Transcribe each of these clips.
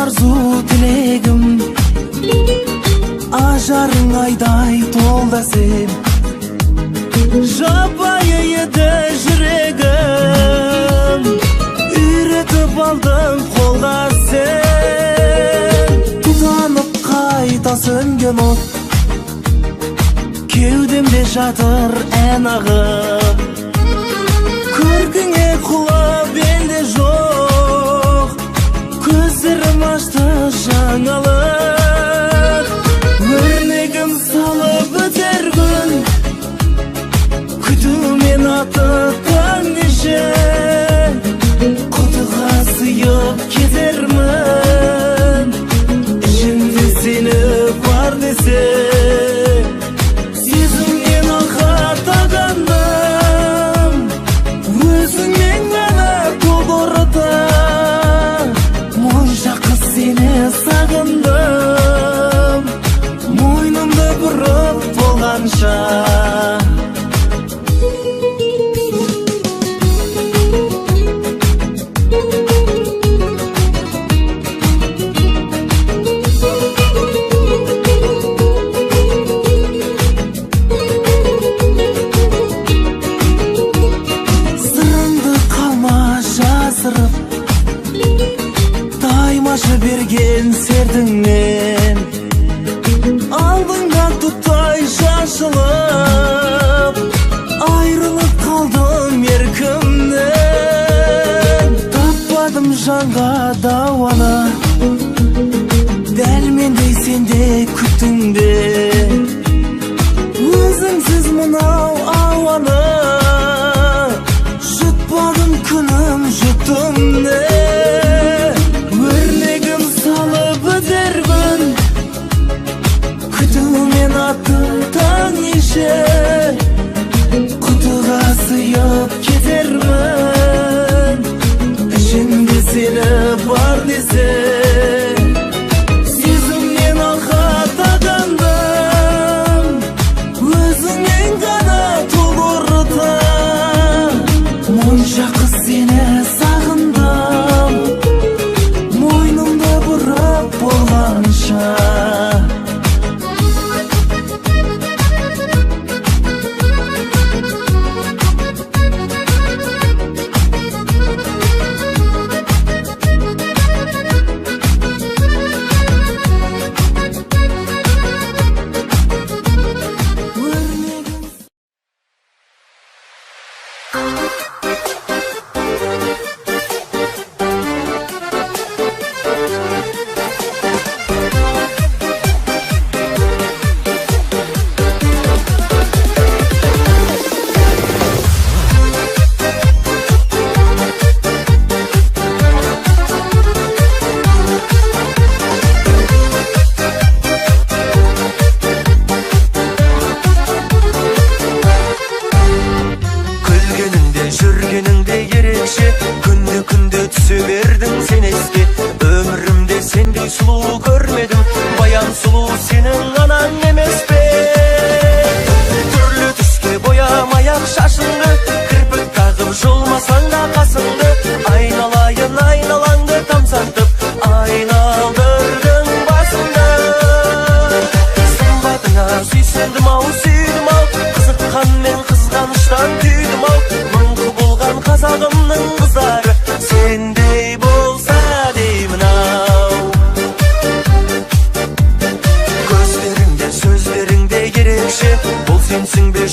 арзу тілегім, ажарың айдай толда сен. Жабайы еді жүрегім, үйретіп алдың қолға сен. Тұтанып қайта сөнген от, кеудемде жатыр ән ағып. Көркіңе құлап елде жоқ, көздерім ашты жаңалық. Өрнегім салып өтер күн, күтумен аты таң неше. Құтыға сыйып кетермін, ішімде сені бар десе. Сезімнен ақат ағандым, өзіңмен ғана толғырыта. Монша қыз сені сағындым, мойнымды бұрып болғанша. Берген сердіңнен алдыңда тұттай шашылып, айрылып қалдым еркімнен. Таппадым жанға дауаны, дәл мендей сенде күттің бе. Өзіңсіз мынау ауаны, жұтпадым күнім жұттым не. Құтыға сыйып кетермін, ішімде сені бар десе. Сезімнен ақат ағандым, өзіңмен ғана толғырыта. Монша қыз сені сағындым, мойнымды бұрып болғанша.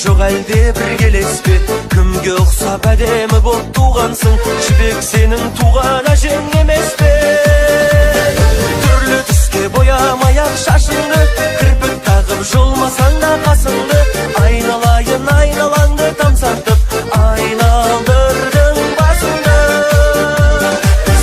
Жоқ әлде бір келеспе, кімге ұқсап әдемі болып туғансың, жібек сенің туған әжең емес пе? Түрлі түске боямай-ақ шашыңды, кірпік тағып жұлмасаң да қасыңды, айналайын айналаңды тамсартып, айналдырдың басыңды.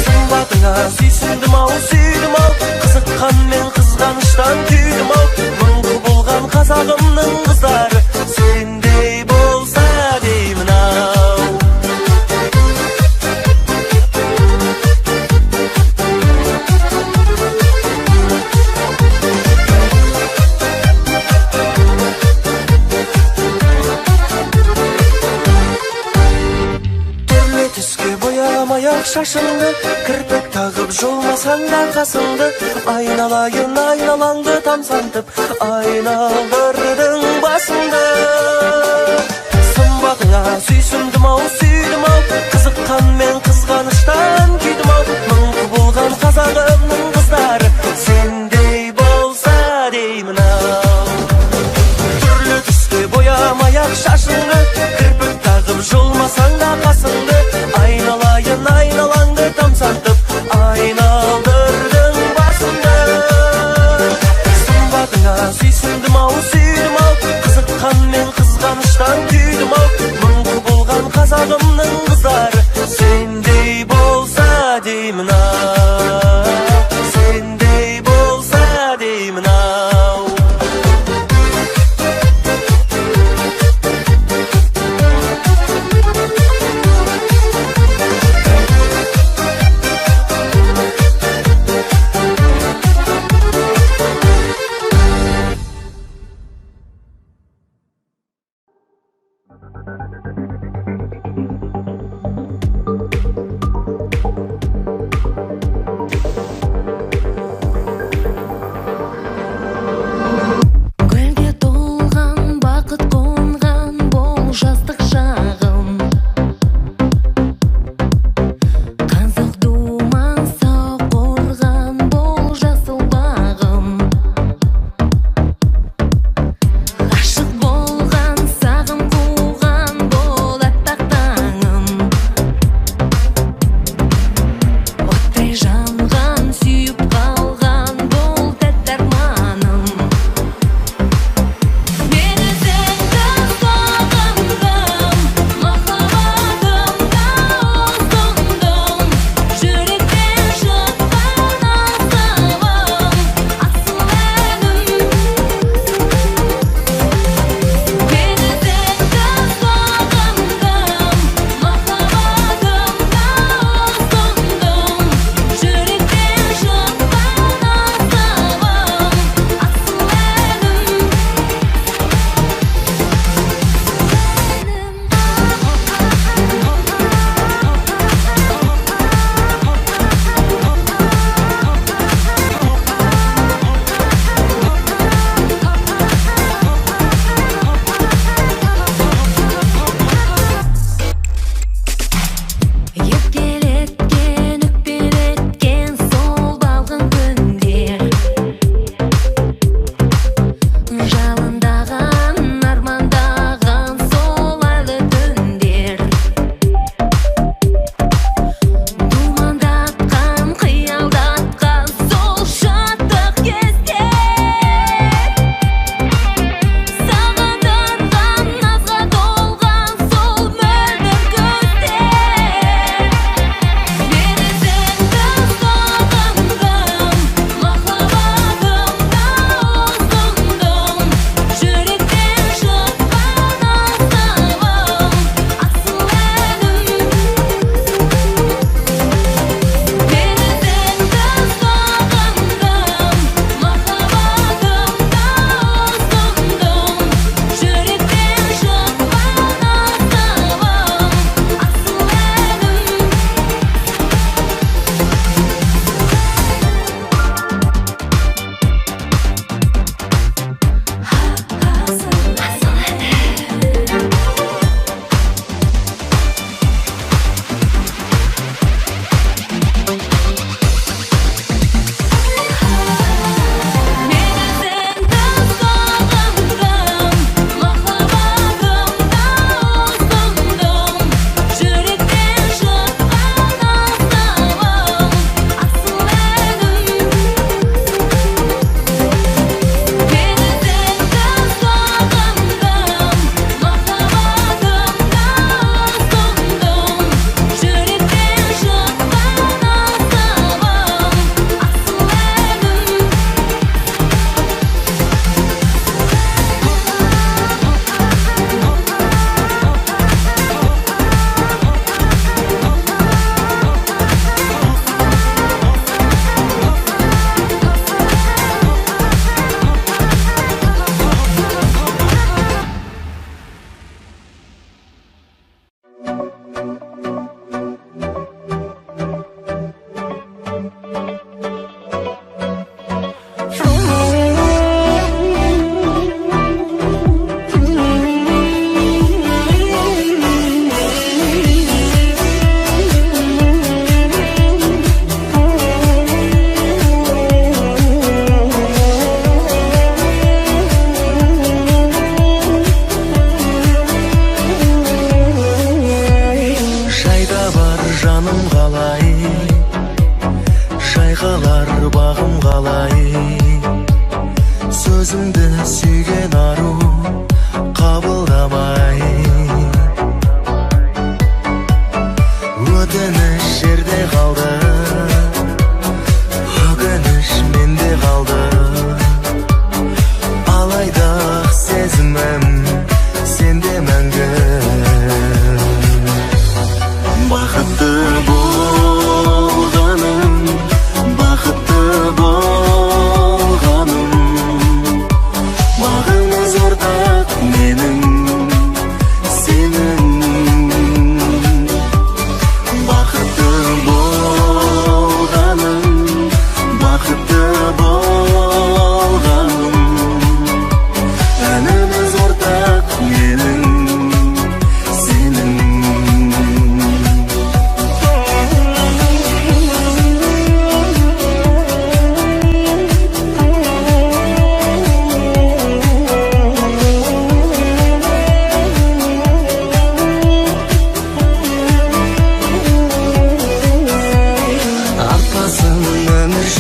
Сымбатыңа сүйсіндім-ау, сүйдім-ау, қызыққанмен қызғаныштан күйдім-ау, мың құбылған қазағымның қыздары сендей болса деймін-ау. Түрлі түске боямай-ақ шашыңды, кірпік тағып тағып жолмасаң да қасыңды, айналайын айналаңды тамсантып, айналдырдың басыңды. Сымбатыңа сүйсіндім-ау, сүйдім-ау, қызыққан мен қызғаныштан күйдім-ау, мың құбылған қазағымның қыздары сендей болса деймін-ау. Түрлі түске боямай-ақ шашыңды, кірпік тағып жолмасаң да қасыңды, айналайын айналаңды тамсантып, айналдырдың басыңды. Сымбатыңа сүйсіндім-ау, сүйдім-ау, қызыққан мен қызғаныштан күйдім-ау, мың құбылған қазағымның қыздары сендей болса деймін-ау.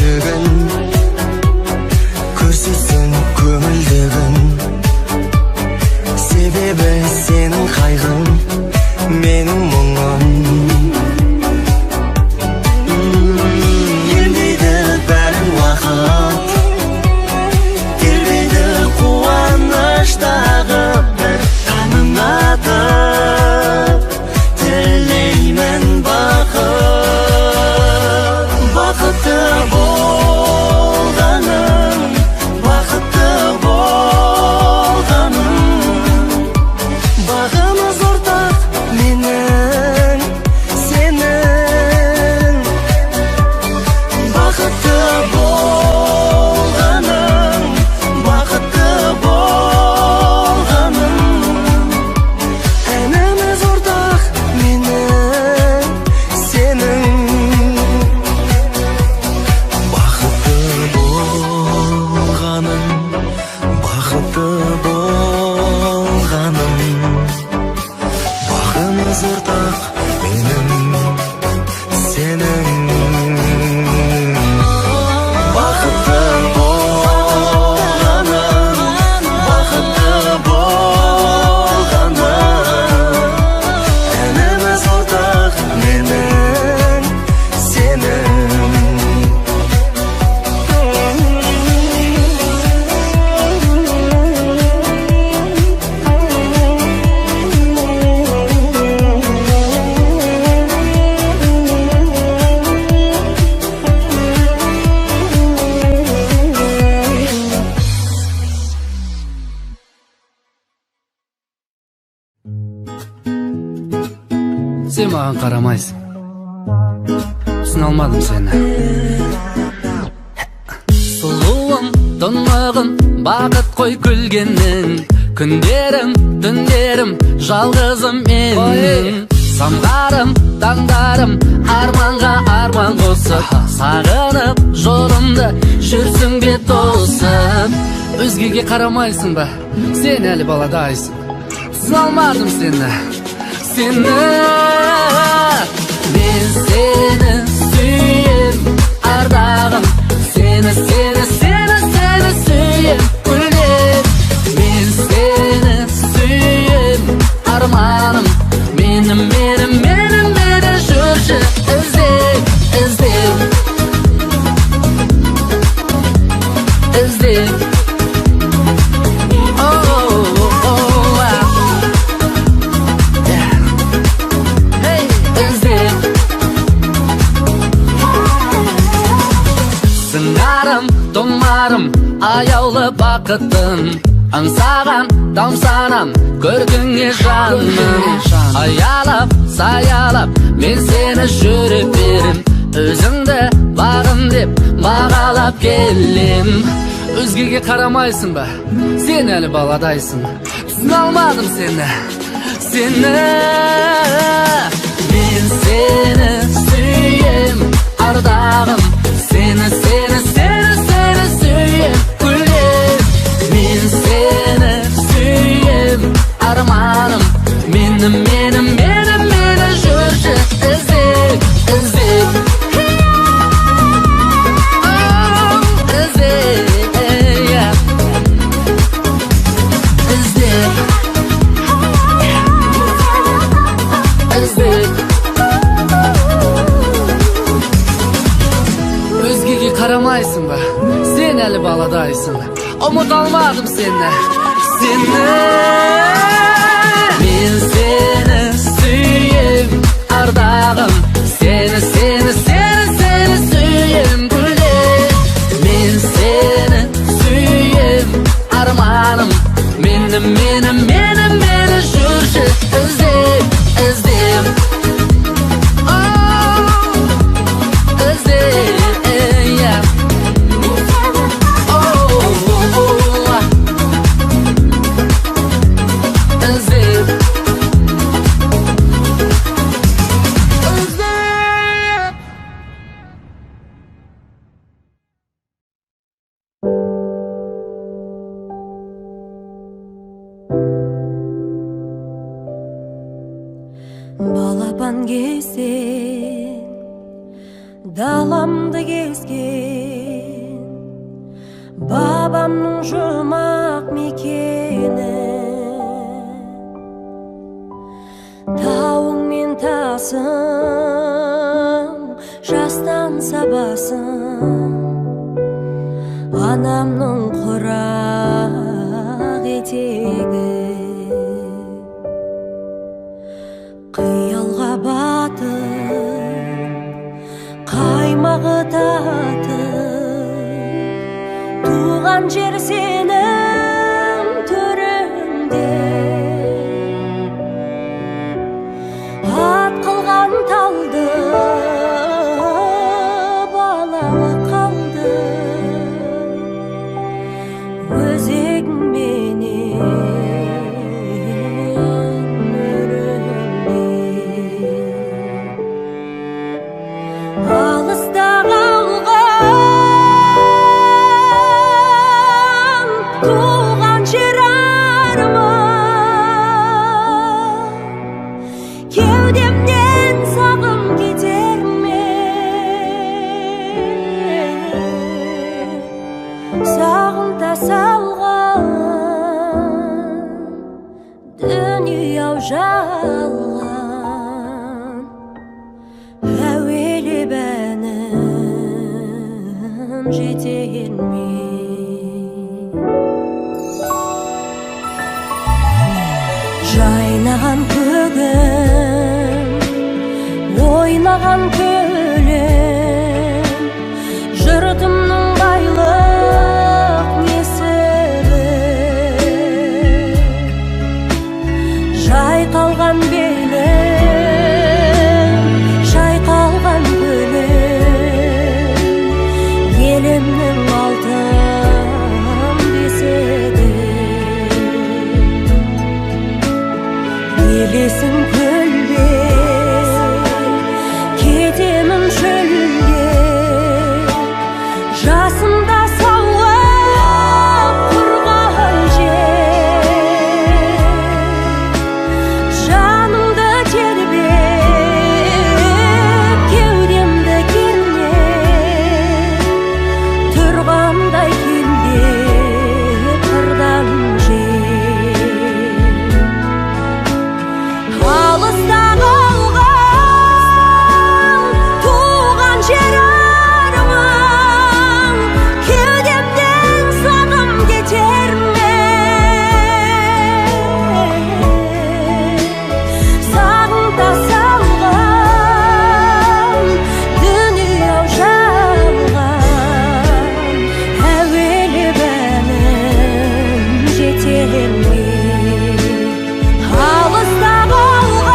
көңілдігін, көрсетсін көңілдігін. Себебі сенің қайғың, менің мұңым. Емдейді бәрін уақыт, тербейді қуаныштағы бір таңың атып. Тілеймін бақыт, бақытты болғаным, бақытты болғаным. Бағымыз ортақ менің, сенің. Бақытты болғаным, бақытты болғаным. Әніміз ортақ менің, сенің. Бақытты болғаным, бақытты болғаным. Бағымыз ортақ менің, сенің. Бақытты болғаным, бақытты болғаным. Әніміз ортақ менің, сенің. Сен маған қарамайсың, түсіне алмадым сені. Сұлуым, тұнығым, бақыт қой күлгенің. Күндерім, түндерім, жалғызым мен. Самғарым, таңдарым, арманға арман қосып. Сағынып, жолымды жүрсің бе тосып. Өзгеге қарамайсың ба, сен әлі баладайсың. Түсіне алмадым сені, сені. Мен сені сүйем, ардағым. Сені, сені, сені, сені сүйем, гүлдеп. Мен сені сүйем, арманым. Менің, менің, менің, мені жүрші іздеп, іздеп, іздеп. Томарым, аяулы бақытым. Аңсаған, тамсанам, көркіңе жаным. Аялап, саялап, мен сені жүріп берім. Өзіңді бағым деп бағалап келем. Өзгеге қарамайсың ба, сен әлі баладайсың. Түсіне алмадым сені, сені. Мен сені сүйем, ардағым. Сені, сені, сені, сені сүйем, гүлдеп. Мен сені сүйем, арманым. Менің, менің, менің, мені жүрші іздеп, іздеп. Іздеп, іздеп, іздеп. Өзгеге қарамайсың ба, сен әлі баладайсың. Ұмыт алмадым сені, сені. Мен сені сүйем, ардағым. Сені, сені, сені, сені сүйем, гүлдеп. Мен сені сүйем, арманым. Менің, менің, менің, мені жүрші іздеп, іздеп. Балапан кезен даламды кезген, бабамның жұмақ мекені, тауың мен тасың жастан сабасын, анамның құрақ етегі, қиялға батып қаймағы татып, туған жер сенің төріңде, ат қылған талды балалы қалды, өзегіңменен өрімде. Алыста қалған туған жер арман, кеудемнен сағым кетер ме? Сағымда салған дүние-ау жалған, әуелі бәнім жетер ме? Жайнаған көгім, ойнаған көлем, жұртымның байлық несібі, жайқалған белім, шайқалған көлем, елімнің алтын бесігі. Елесің көлде, кетемін шөлге, жасымда сауып құрған жер, жанымды тербеп, кеудемді кернеп, тұрғандай келдеп қырдан жер. Алыста қалған туған жер арман, кеудемнен сағым кетер ме? Сағымда салған дүние-ау жалған, әуелі бәнім жетер ме? Алыста қалған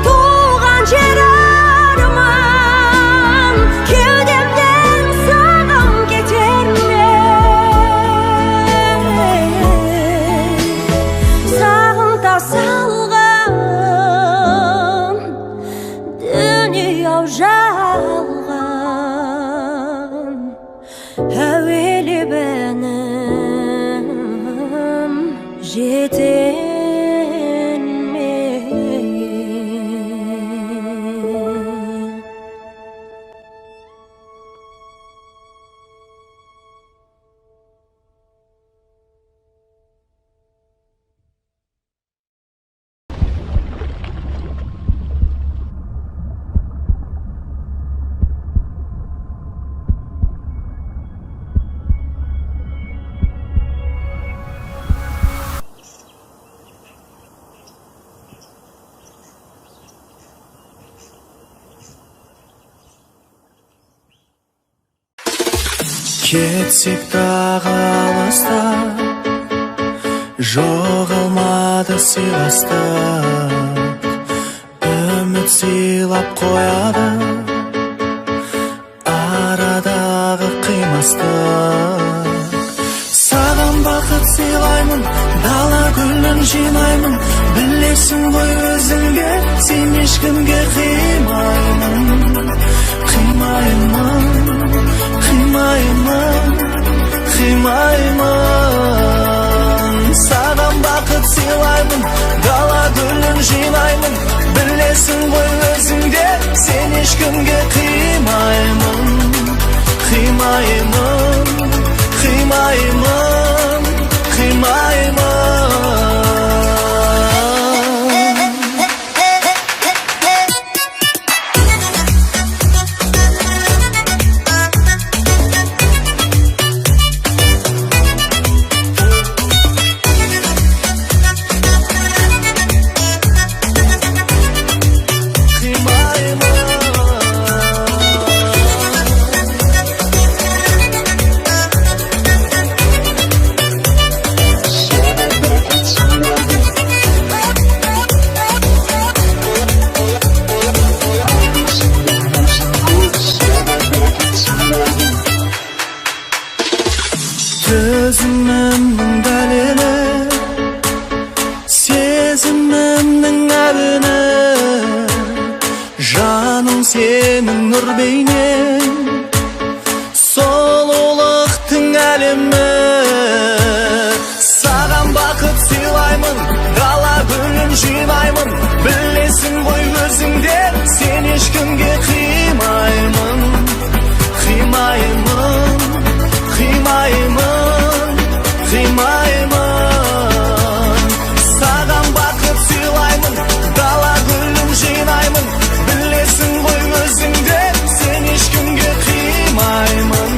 туған жер арман, кеудемнен сағым кетер ме? Сағымда салған дүние-ау жалған, әуелі бәнім жетер ме? Кетсек тағы алыста, жоғалмады сыйластық, үміт сыйлап қояды арадағы қимастық. Саған бақыт сыйлаймын, дала гүлін жинаймын, білесің ғой өзіңге, сен ешкімге қимаймын, қимаймын, қимаймын, қимаймын. Саған бақыт сыйлаймын, дала гүлін жинаймын, білесің ғой өзіңге, сен ешкімге қимаймын. сезімімнің дәлелі, сезімімнің әуені, жаным сенің нұр бейнең, сұлулықтың әлемі. Саған бақыт сыйлаймын, дала гүлін жинаймын, білесің ғой өзіңде, сен ешкімге қимаймын, қимаймын, қимаймын, қимаймын. Саған бақыт сыйлаймын, дала гүлін жинаймын, білесің ғой өзіңде, сен ешкімге қимаймын,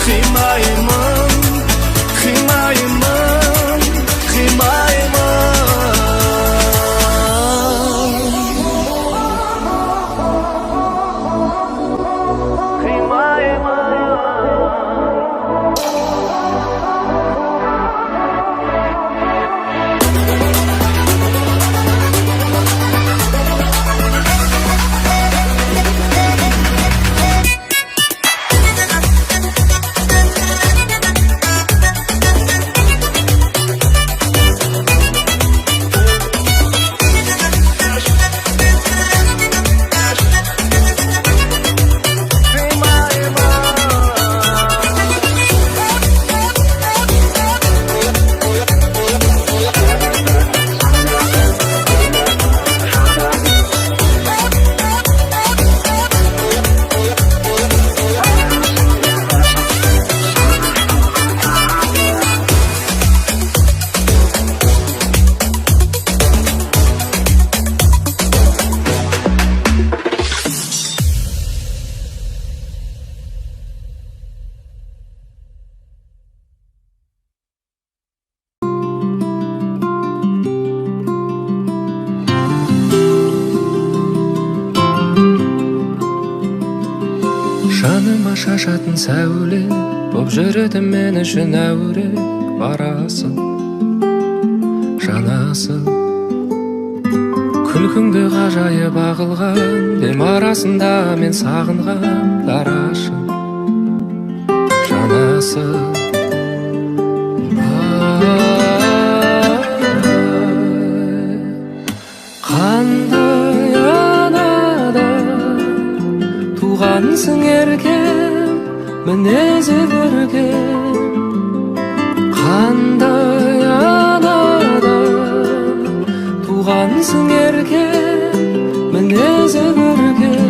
қимаймын, қимаймын, қимаймын. Жаныма шашатын сәуле, боп жүреді мен үшін әуре, барасың, жанасың. Күлкіңді ғажайып ағылған, дем арасында мен сағынған, дарашың, жанасың. Қандай анадан туғансың еркем, мінезі көркем. Қандай анадан туғансың еркем, мінезі көркем.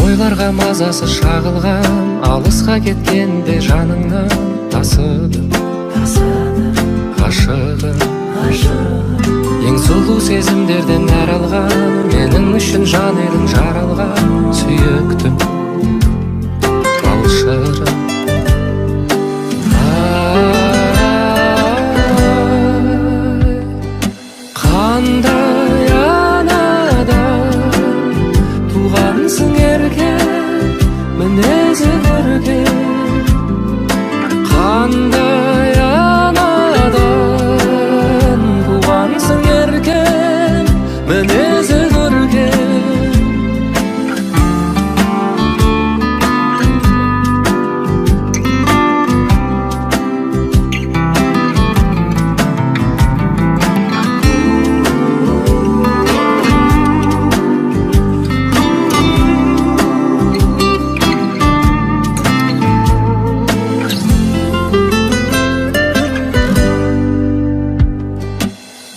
Ойларға мазасы шағылған, алысқа кеткенде жаныңнан тасыдым, ғашығым. Ең сұлу сезімдерден нәр алған, менің үшін жан едің жаралған, сүйіктім, талшырым. Қандай анадан туғансың еркем, мінезі көркем. Қандай анадан туғансың еркем, мінезі көркем.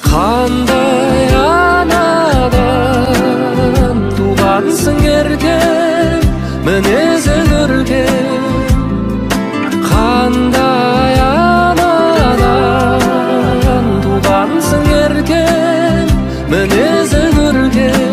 Қандай анадан туғансың еркем, мінезі көркем. Қандай анадан туғансың еркем, мінезі көркем.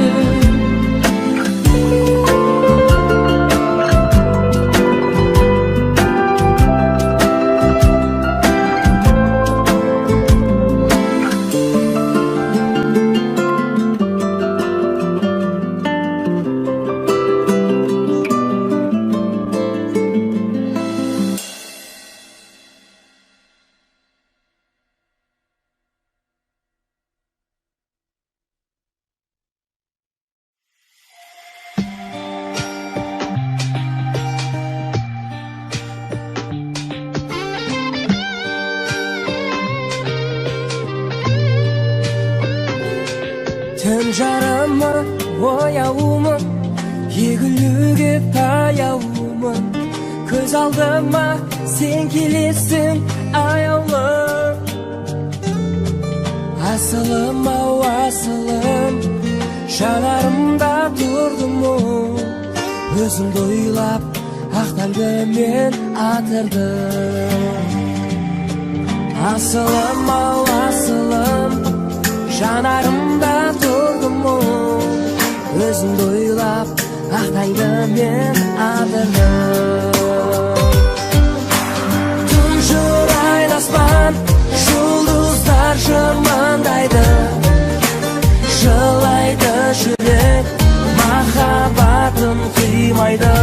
түн жарымы ояуымын, егілуге таяуымын, көз алдыма сен келесің аяулым. Асылым ау асылым, жанарымда тұрдым мұң, өзіңді ойлап ақтаңды мен атырдым. Асылым ау асылым, жанарымда тұрдым мұң, өзіңді ойлап ақтаңды мен атырдым. Тұнжырайды аспан, жұлдыздар жымыңдайды, жылайды жүрек, махаббатым қимайды.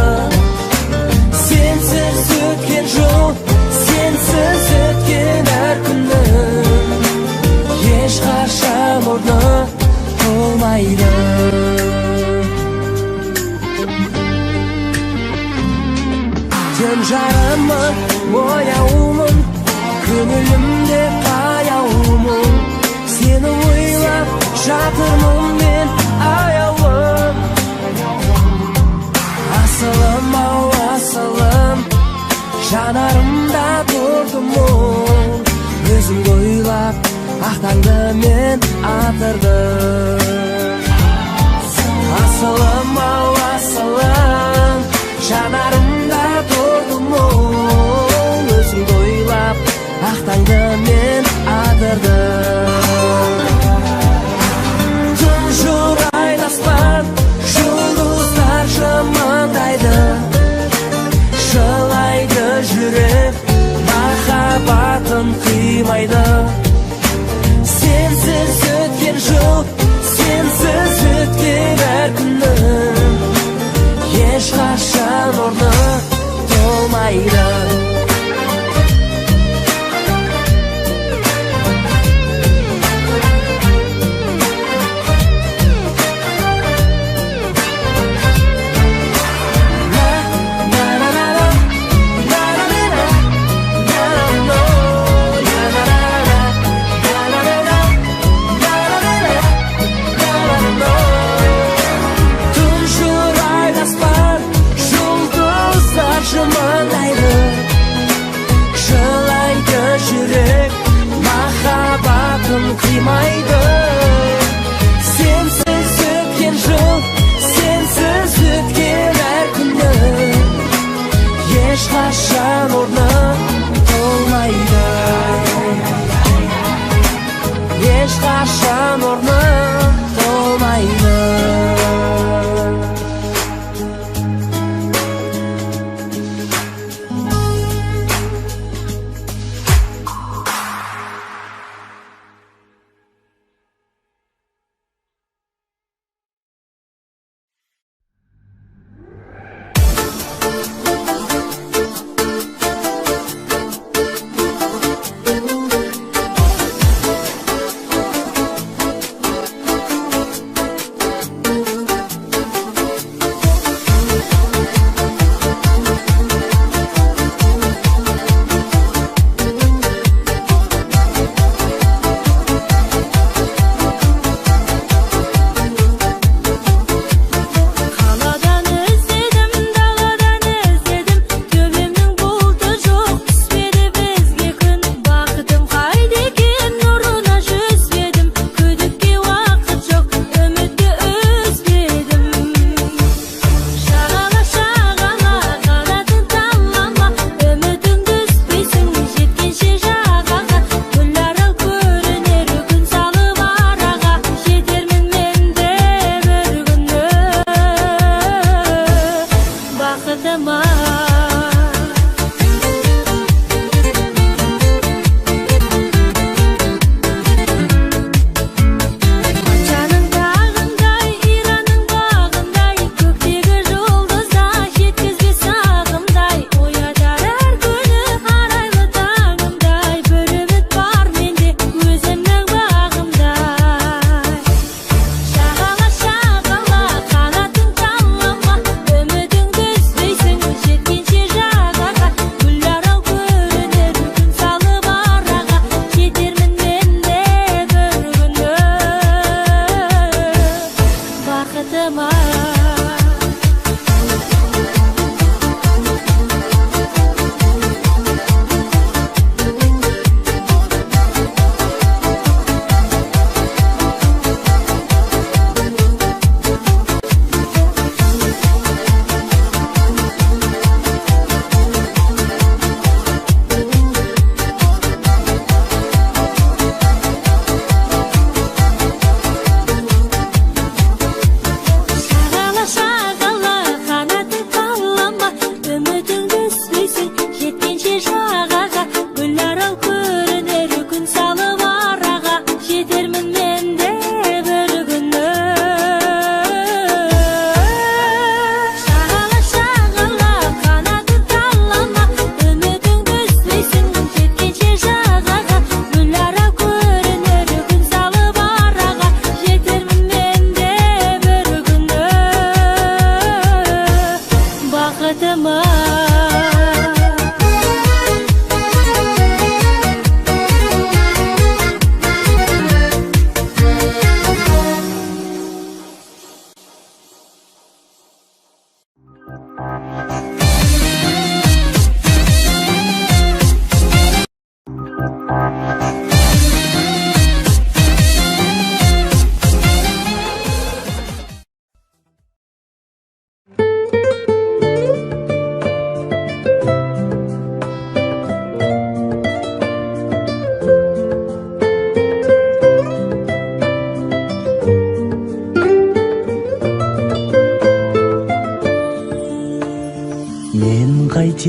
Сенсіз өткен жол, сенсіз өткен әр күннің ешқашан орны толмайды. Түн жарымын, ояуымын, көңілімде қаяуымын, сені ойлап жатырмын мен аяулым. Асылым ау асылым, жанарымда тұрдым мұң, өзіңді ойлап ақтаңды мен атырдым. Асылым ау асылым, жанарымда тұрдым мұң, өзіңді ойлап ақтаңды мен атырдым. Тұнжырайды аспан, жұлдыздар жымыңдайды, жылайды жүрек, махаббатым қимайды. Сенсіз өткен жыл, сенсіз өткен әр күннің ешқашан орны толмайды. Жымыңдайды,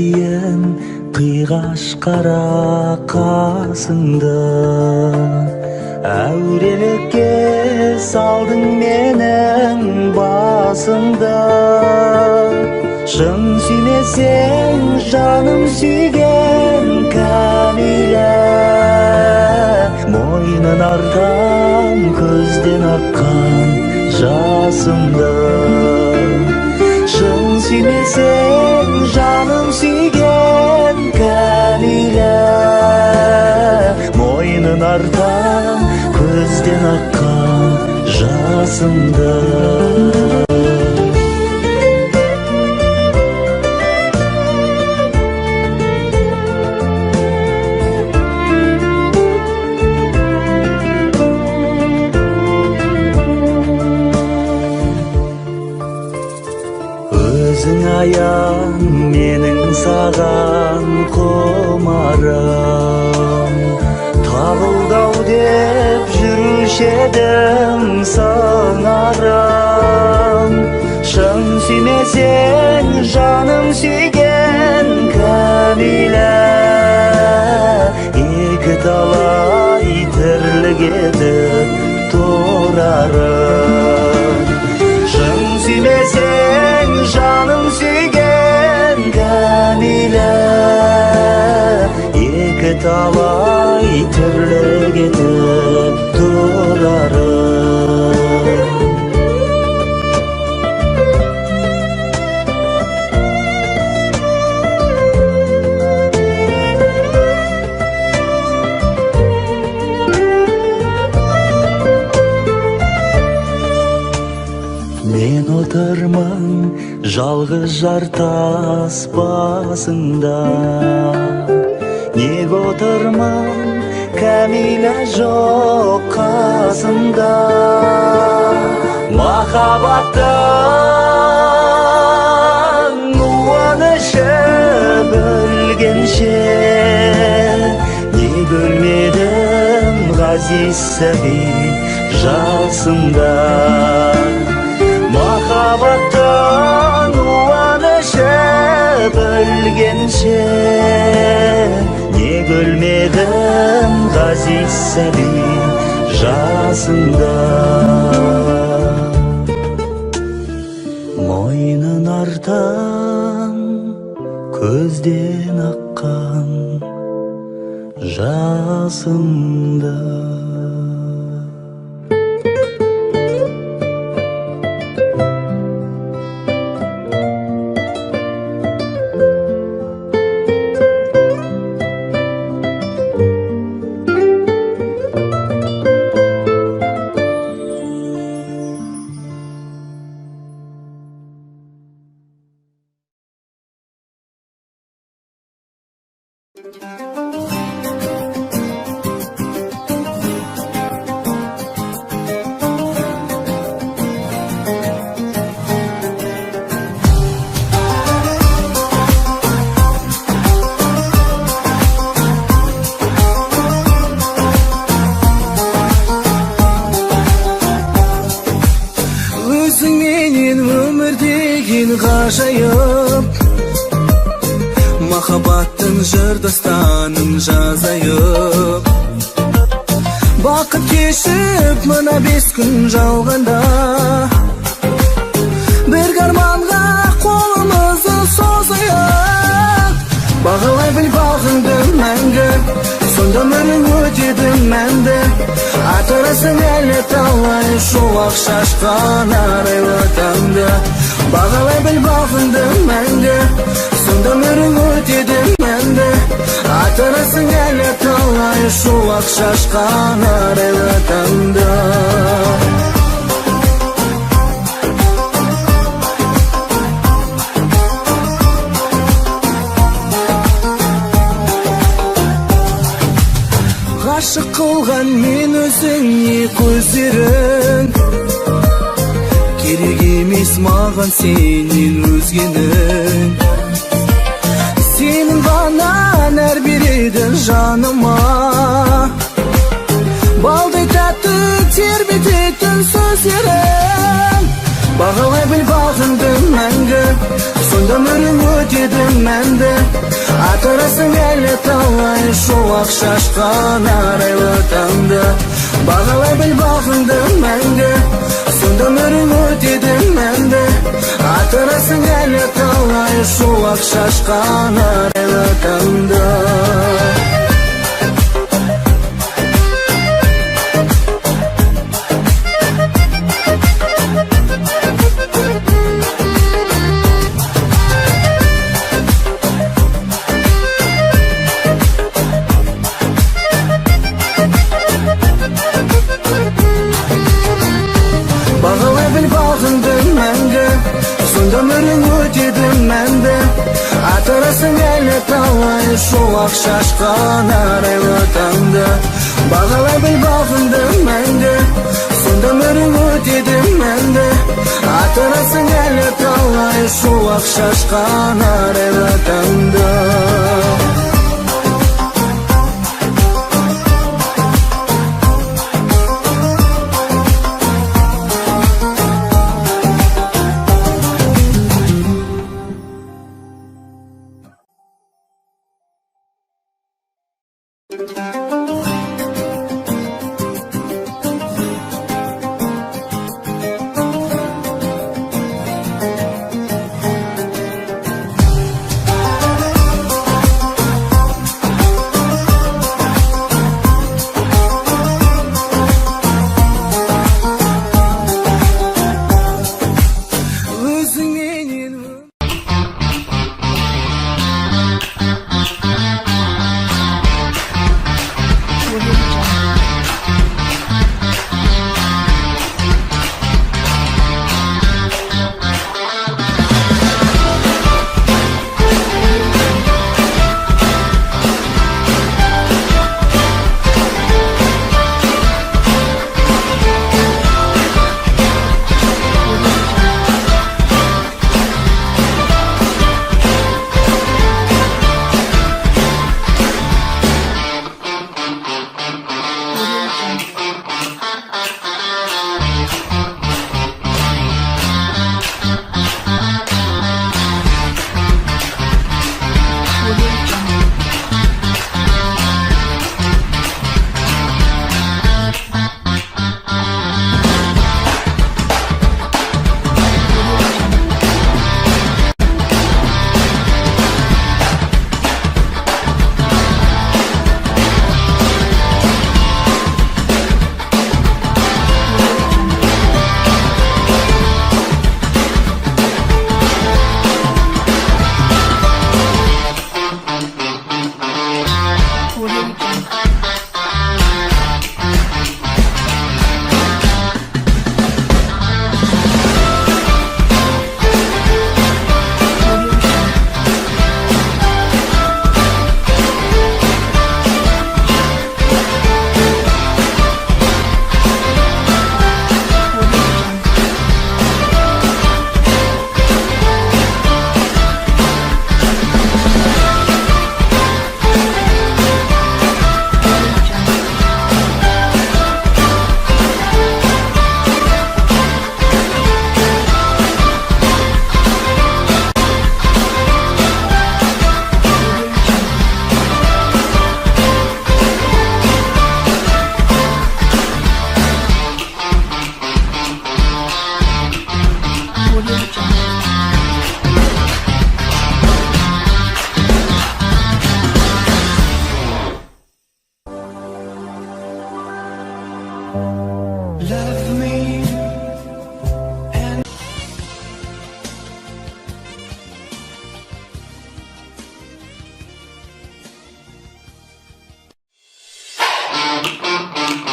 кием қиғаш қара қасыңды, әурелекке салдың менің басымды. Шын сүймесең жаным сүйген кәмилә, мойнын артам көзден аққан жасымды. Шын сүймесең жаным сүйген кәмилә, мойнын артам көзден аққан жасымды. Өзің аян менің саған құмарым, табылдау деп жүруші едім сыңарым. Шын сүймесең жаным сүйген кәмилә, екі талай тірлік етіп тұрарым. Шын сүймесең жаным сүйген кәмилә, екі талай тірлік етіп тұрарым. Мен отырмын жалғыз жартас басында, неге отырмын кәмилә жоқ қасымда. Махаббаттың қуанышы бөлгенше, не бөлмедім ғазиз сәби жасымда. Махаббаттың қуанышы бөлгенше, не бөлмедім ғазиз сәби жасымда. Мойнын артам көзден аққан жасымда. ғажайып, махаббаттың жырдастанын жазайып. Бақыт кешіп мына 5 күн жалғанда, бір арманға қолымызды созайық. Бағалай біл бағыңды мәңгі, сонда өмірің өтеді мәнді. Атырасың әлі талай шуақ шашқан арайлы таңды. Бағалай біл бағыңды мәңгі, сонда өмірің өтеді мәнді. Атырасың әлі талай шуақ шашқан арайлы таңды. Ғашық қылған мен өзіңе көздерің, керек емес маған сенен өзгенің. Сенің ғана нәр береді жаныма, балдай тәтті тербететін сөздерің. Бағалай біл бағыңды мәңгі, сонда өмірің өтеді мәнді. Атырасың әлі талай шуақ шашқан арайлы таңды. Бағалай біл бағыңды мәңгі, сонда өмірің өтеді мәнді. Атырасың әлі талай шуақ шашқан арайлы таңды. Өмірің өтеді мәнді, атырасың әлі талай шуақ шашқан арайлы таңды. Бағалай біл бағыңды мәңгі, сонда өмірің өтеді мәнді. Атырасың әлі талай шуақ шашқан арайлы таңды.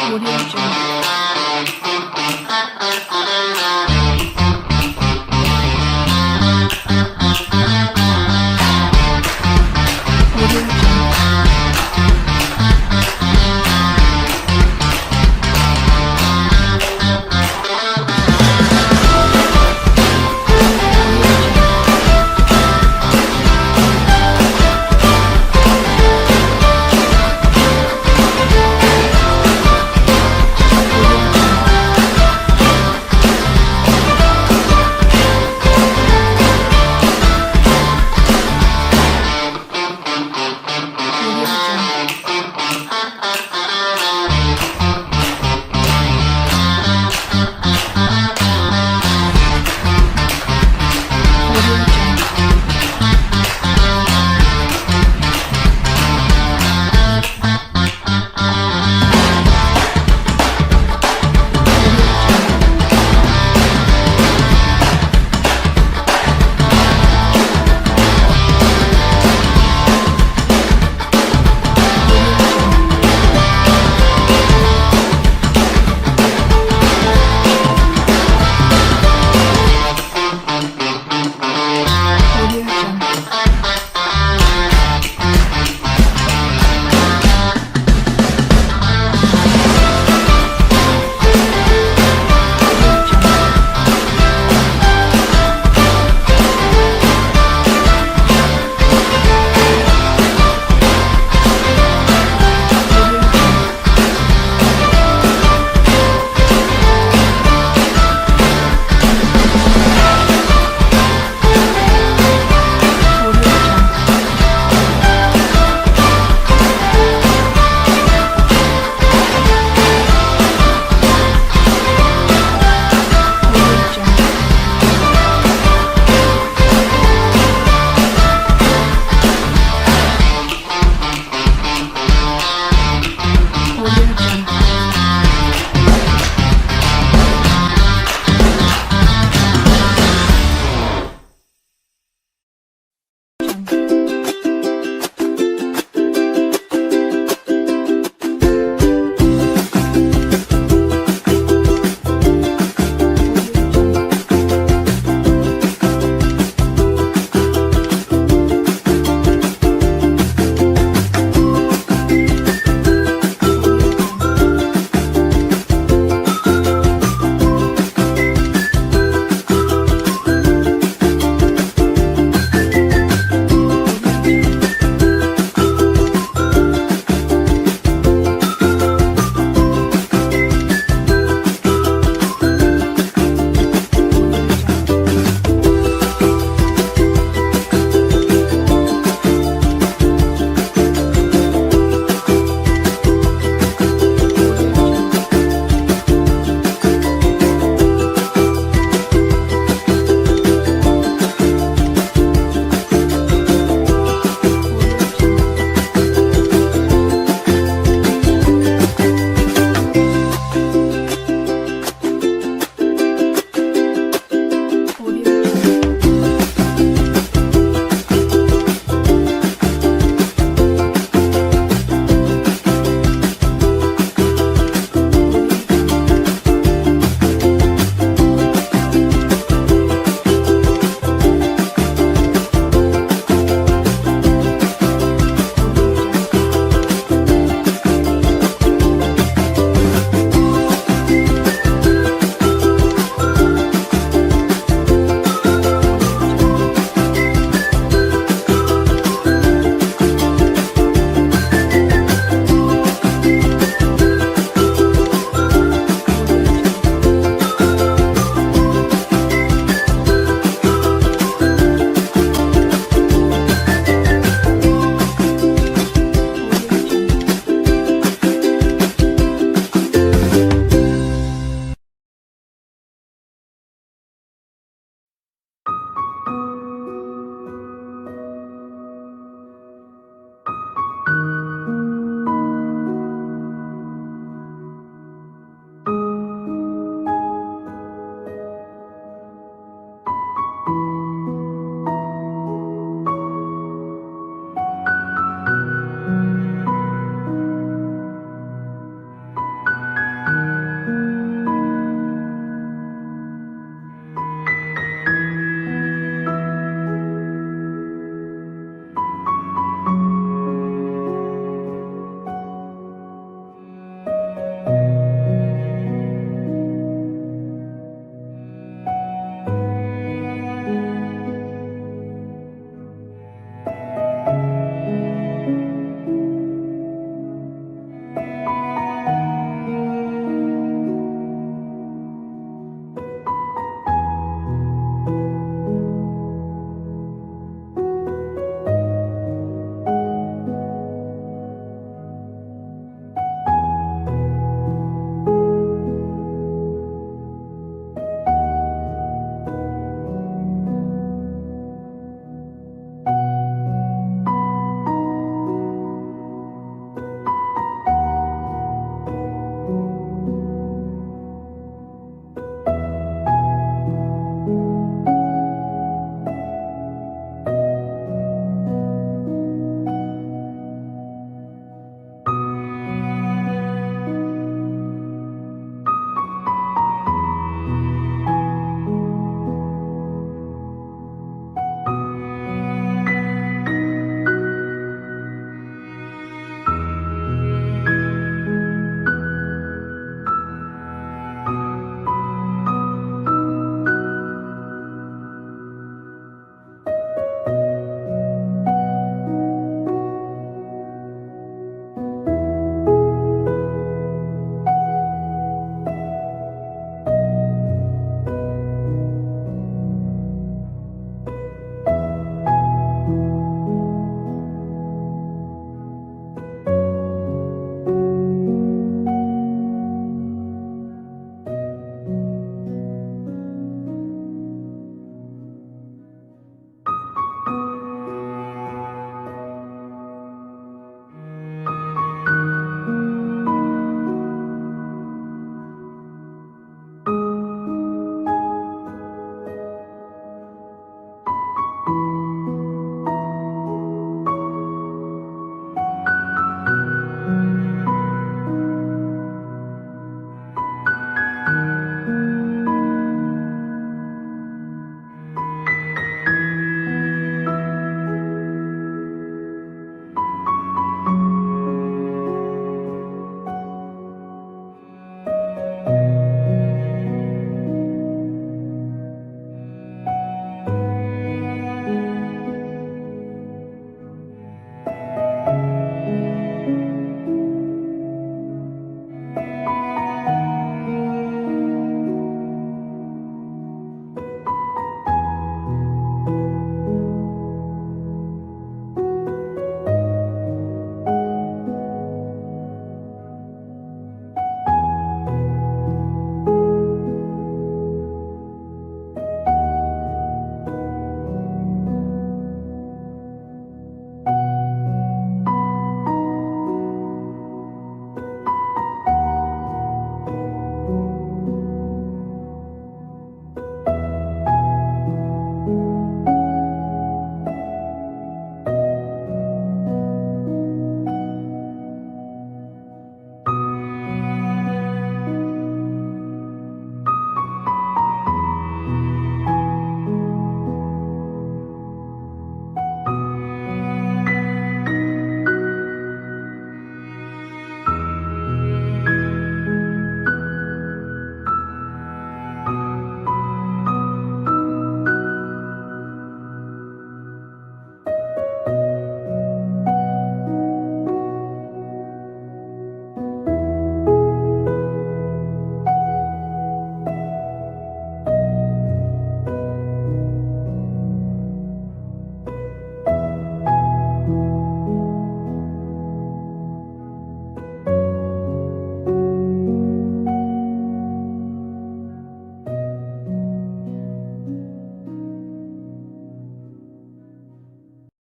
Audio Jungle.